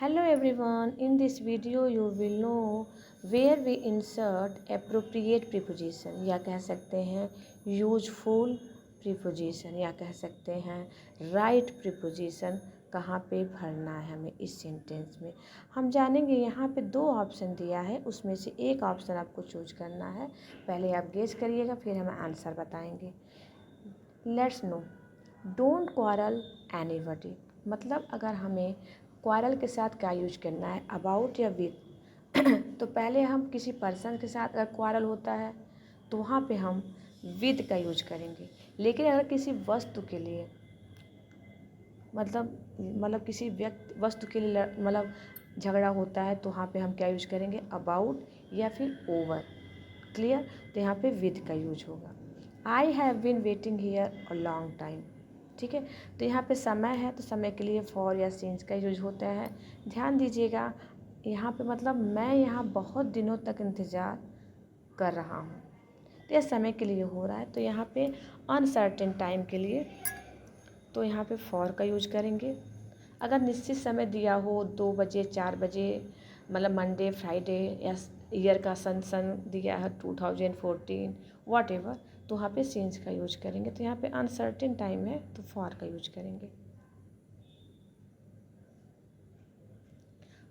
Hello everyone, in this video you will know where we insert appropriate preposition या कह सकते हैं useful preposition या कह सकते हैं right preposition कहाँ पे भरना है हमें इस सेंटेंस में। हम जानेंगे यहाँ पे दो ऑप्शन दिया है, उसमें से एक ऑप्शन आपको चूज करना है। पहले आप गेस करिएगा, फिर हम आंसर बताएंगे। Let's no, don't quarrel anybody, मतलब अगर हमें क्वारल के साथ क्या यूज करना है, अबाउट या विद। तो पहले हम किसी पर्सन के साथ अगर क्वारल होता है तो वहाँ पे हम विद का यूज करेंगे। लेकिन अगर किसी वस्तु के लिए मतलब किसी वस्तु के लिए मतलब झगड़ा होता है तो वहाँ पे हम क्या यूज करेंगे, अबाउट या फिर ओवर। क्लियर? तो यहाँ पे विद का यूज होगा। I have been waiting here a long time. ठीक है, तो यहाँ पे समय है तो समय के लिए फॉर या सिंस का यूज होता है। ध्यान दीजिएगा, यहाँ पे मतलब मैं यहाँ बहुत दिनों तक इंतज़ार कर रहा हूँ, तो यह समय के लिए हो रहा है। तो यहाँ पे अनसर्टेन टाइम के लिए तो यहाँ पे फॉर का यूज करेंगे। अगर निश्चित समय दिया हो 2 बजे 4 बजे, मतलब मंडे फ्राइडे या ईयर का सन दिया है 2014 वॉट एवर, तो वहाँ पे सिंस का यूज करेंगे। तो यहाँ पे अनसर्टेन टाइम है तो फॉर का यूज करेंगे।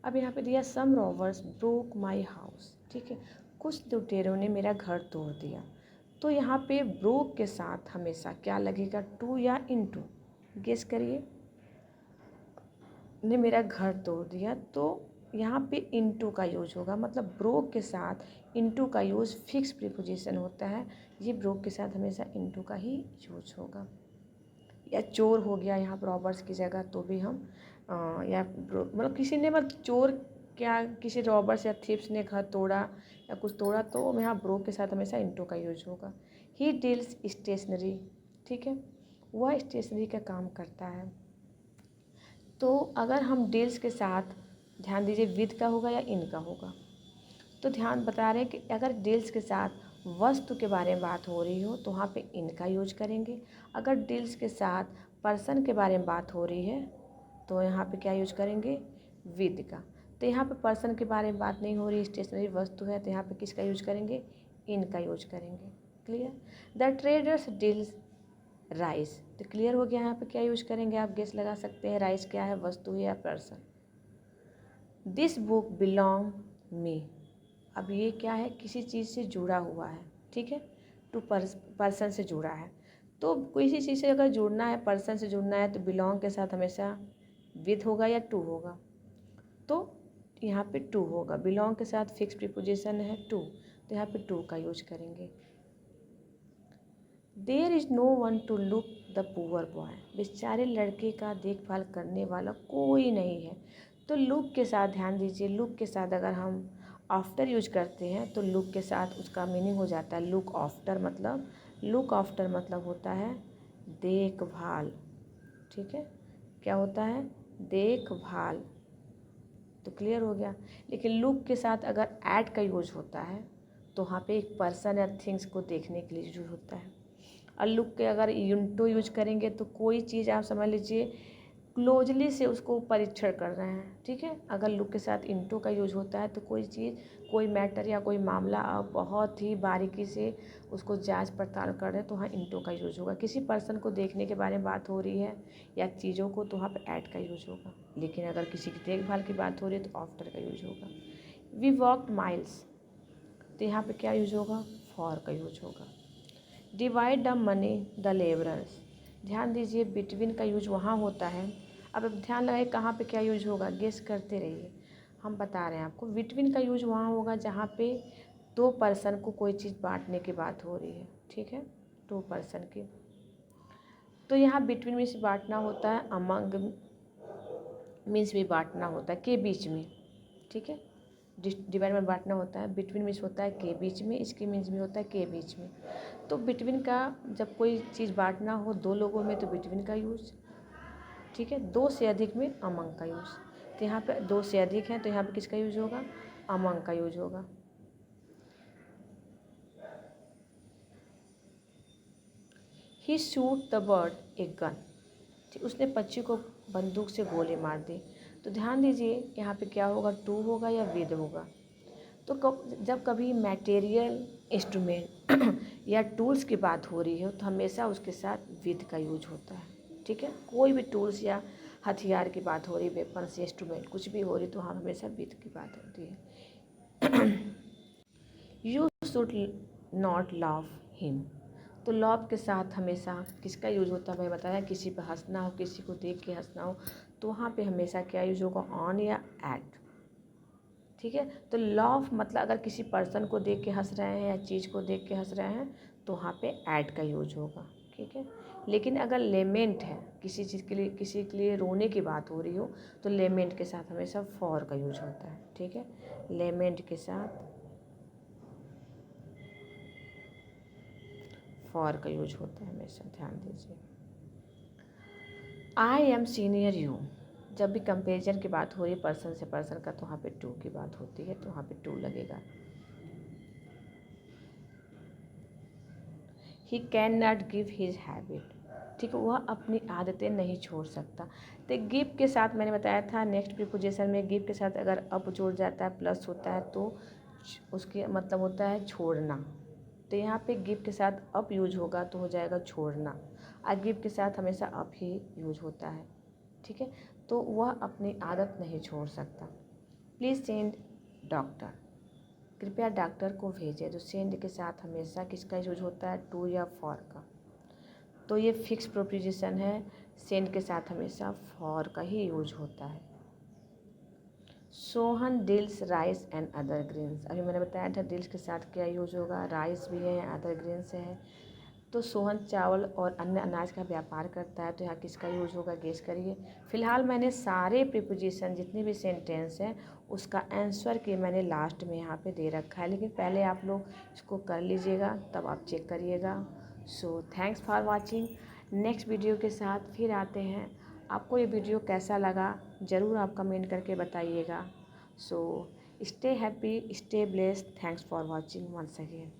अब यहाँ पे दिया सम रॉबर्स ब्रोक माई हाउस। ठीक है, कुछ लुटेरों ने मेरा घर तोड़ दिया। तो यहाँ पे ब्रोक के साथ हमेशा क्या लगेगा, टू या इनटू। गेस करिए, ने मेरा घर तोड़ दिया तो यहाँ पे इनटू का यूज होगा। मतलब ब्रोक के साथ इनटू का यूज फिक्स प्रीपोजिशन होता है। ये ब्रोक के साथ हमेशा इनटू का ही यूज होगा। या चोर हो गया यहाँ पर रॉबर्स की जगह, तो भी हम या मतलब किसी ने मतलब चोर क्या किसी रॉबर्स या थीप्स ने घर तोड़ा या कुछ तोड़ा, तो यहाँ ब्रोक के साथ हमेशा इनटू का यूज होगा। He deals stationery. ठीक है, वह स्टेशनरी का काम करता है। तो अगर हम डील्स के साथ, ध्यान दीजिए, विद का होगा या इन का होगा। तो ध्यान बता रहे हैं कि अगर डील्स के साथ वस्तु के बारे में बात हो रही हो तो वहाँ पे इन का यूज करेंगे। अगर डील्स के साथ पर्सन के बारे में बात हो रही है तो यहाँ पे क्या यूज करेंगे, विद का। तो यहाँ पे पर्सन के बारे में बात नहीं हो रही, स्टेशनरी वस्तु है, तो यहाँ पे किसका यूज करेंगे, इन का यूज करेंगे। Clear? The traders deals rice. तो क्लियर हो गया, यहाँ पे क्या यूज करेंगे, आप गेस लगा सकते हैं राइस क्या है, वस्तु या पर्सन। दिस बुक बिलोंग मी। अब ये क्या है, किसी चीज़ से जुड़ा हुआ है। ठीक है, टू पर्सन से जुड़ा है। तो किसी चीज़ से अगर जुड़ना है, पर्सन से जुड़ना है, तो बिलोंग के साथ हमेशा विथ होगा या टू होगा। तो यहाँ पे टू होगा, बिलोंग के साथ फिक्स प्रीपोजिशन है टू, तो यहाँ पे टू का यूज करेंगे। There is no one to look the poor boy. बेचारे लड़के का देखभाल करने वाला कोई नहीं है। तो लुक के साथ ध्यान दीजिए, लुक के साथ अगर हम आफ्टर यूज करते हैं तो लुक के साथ उसका मीनिंग हो जाता है लुक आफ्टर। मतलब लुक आफ्टर मतलब होता है देखभाल। ठीक है, क्या होता है, देखभाल। तो क्लियर हो गया। लेकिन लुक के साथ अगर ऐड का यूज होता है तो वहाँ पे एक पर्सन या थिंग्स को देखने के लिए यूज होता है। और लुक के अगर इंटू यूज करेंगे तो कोई चीज़ आप समझ लीजिए क्लोजली से उसको परीक्षण कर रहे हैं। ठीक है, अगर लुक के साथ इंटू का यूज होता है तो कोई चीज़, कोई मैटर या कोई मामला आप बहुत ही बारीकी से उसको जांच पड़ताल कर रहे हैं तो वहाँ इंटू का यूज होगा। किसी पर्सन को देखने के बारे में बात हो रही है या चीज़ों को, तो वहाँ पर ऐड का यूज होगा। लेकिन अगर किसी की देखभाल की बात हो रही है तो आफ्टर का यूज होगा। वी वॉकड माइल्स, तो यहाँ पे क्या यूज होगा, फॉर का यूज होगा। Divide the money the labourers. ध्यान दीजिए, बिटवीन का यूज वहाँ होता है। अब ध्यान लगाइए कहाँ पे क्या यूज होगा, गेस करते रहिए, हम बता रहे हैं आपको। बिटवीन का यूज वहाँ होगा जहाँ पे दो पर्सन को कोई चीज़ बांटने की बात हो रही है। ठीक है, दो पर्सन की, तो यहाँ बिटवीन मीन्स बांटना होता है, अमंग मीन्स भी बांटना होता है, के बीच में। ठीक है, डिवाइड में बांटना होता है, बिटवीन मीन्स होता है के बीच में, इसके मीन्स भी होता है के बीच में। तो बिटवीन का जब कोई चीज़ बांटना हो दो लोगों में तो बिटवीन का यूज। ठीक है, दो से अधिक में अमंग का यूज। तो यहाँ पे दो से अधिक है तो यहाँ पे किसका यूज होगा, अमंग का यूज होगा। He shoot the bird a gun. उसने पक्षी को बंदूक से गोली मार दी। तो ध्यान दीजिए यहाँ पे क्या होगा, टू होगा या विद होगा। तो जब कभी मटेरियल, इंस्ट्रूमेंट या टूल्स की बात हो रही हो तो हमेशा उसके साथ विद का यूज होता है। ठीक है, कोई भी टूल्स या हथियार की बात हो रही, वेपन्स, इंस्ट्रूमेंट कुछ भी हो रही तो हाँ हमेशा विद की बात होती है। You should not love him. तो लव के साथ हमेशा किसका यूज होता है, मैं बताया, किसी पर हंसना हो, किसी को देख के हंसना हो तो वहाँ पे हमेशा क्या यूज होगा, ऑन या एट। ठीक है, तो लव मतलब अगर किसी पर्सन को देख के हंस रहे हैं या चीज़ को देख के हंस रहे हैं तो वहाँ पे ऐड का यूज होगा। ठीक है, लेकिन अगर लेमेंट है, किसी चीज़ के लिए, किसी के लिए रोने की बात हो रही हो तो लेमेंट के साथ हमेशा फॉर का यूज होता है। ठीक है, लेमेंट के साथ फॉर का यूज होता है हमेशा, ध्यान दीजिए। आई एम सीनियर यू, जब भी कंपेरिजन की बात हो रही है पर्सन से पर्सन का तो वहाँ पे टू की बात होती है, तो वहाँ पे टू लगेगा। He can not give his habit, ठीक है, वह अपनी आदतें नहीं छोड़ सकता। तो गिव के साथ मैंने बताया था नेक्स्ट प्रीपोजिशन में गिव के साथ अगर अप जुड़ जाता है, प्लस होता है तो उसके मतलब होता है छोड़ना। तो यहाँ पे गिव के साथ अप यूज होगा तो हो जाएगा छोड़ना, और गिव के साथ हमेशा अप ही यूज होता है। ठीक है, तो वह अपनी आदत नहीं छोड़ सकता। प्लीज़ सेंड डॉक्टर, कृपया डॉक्टर को भेजें। तो सेंड के साथ हमेशा किसका यूज होता है, टू या फॉर का। तो ये फिक्स प्रोपोजिशन है, सेंड के साथ हमेशा फॉर का ही यूज होता है। Sohan deals rice and other grains, अभी मैंने बताया था डील्स के साथ क्या यूज होगा, राइस भी है, अदर ग्रेन्स है। तो सोहन चावल और अन्य अनाज का व्यापार करता है, तो यहाँ किसका यूज होगा, गेस करिए। फिलहाल मैंने सारे प्रीपोजिशन जितने भी सेंटेंस हैं उसका आंसर की मैंने लास्ट में यहाँ पे दे रखा है, लेकिन पहले आप लोग इसको कर लीजिएगा तब आप चेक करिएगा। So thanks for watching. Next video के साथ फिर आते हैं। आपको ये वीडियो कैसा लगा ज़रूर आप कमेंट करके बताइएगा। So stay happy, stay blessed, thanks for watching once again.